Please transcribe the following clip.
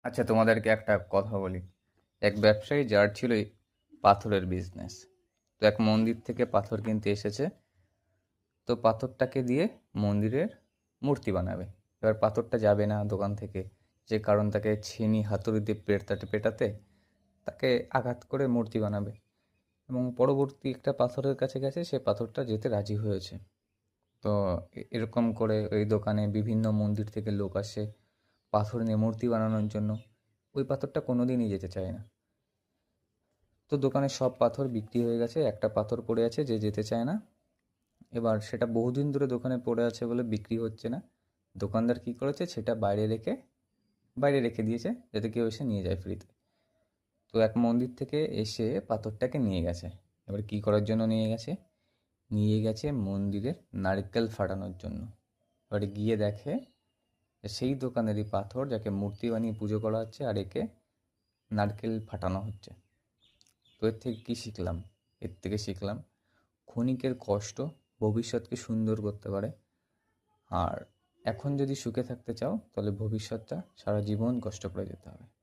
আচ্ছা, তোমাদেরকে একটা কথা বলি। এক ব্যবসায়ী যার ছিল এই পাথরের বিজনেস। তো এক মন্দির থেকে পাথর কিনতে এসেছে। তো পাথরটাকে দিয়ে মন্দিরের মূর্তি বানাবে। এবার পাথরটা যাবে না দোকান থেকে, যে কারণ তাকে ছিনি হাতুড়ি দিয়ে পেটাতে পেটাতে তাকে আঘাত করে মূর্তি বানাবে। এবং পরবর্তী একটা পাথরের কাছে গেছে, সে পাথরটা যেতে রাজি হয়েছে। তো এরকম করে ওই দোকানে বিভিন্ন মন্দির থেকে লোক আসে পাথর নিয়ে মূর্তি বানানোর জন্য। ওই পাথরটা কোনোদিনই যেতে চায় না। তো দোকানে সব পাথর বিক্রি হয়ে গেছে, একটা পাথর পড়ে আছে যে যেতে চায় না। এবার সেটা বহুদিন ধরে দোকানে পড়ে আছে বলে বিক্রি হচ্ছে না। দোকানদার কি করেছে, সেটা বাইরে রেখে দিয়েছে যাতে কেউ এসে নিয়ে যায় ফ্রিতে। তো এক মন্দির থেকে এসে পাথরটাকে নিয়ে গেছে। এবার কি করার জন্য নিয়ে গেছে মন্দিরের নারকেল ফাটানোর জন্য। এবারে গিয়ে দেখে যে সেই দোকানেরই পাথর, যাকে মূর্তি বানিয়ে পুজো করা হচ্ছে, আর একে নারকেল ফাটানো হচ্ছে। তো এর থেকে কী শিখলাম? এর থেকে শিখলাম ক্ষণিকের কষ্ট ভবিষ্যৎকে সুন্দর করতে পারে। আর এখন যদি সুখে থাকতে চাও, তাহলে ভবিষ্যৎটা সারা জীবন কষ্ট করে যেতে হবে।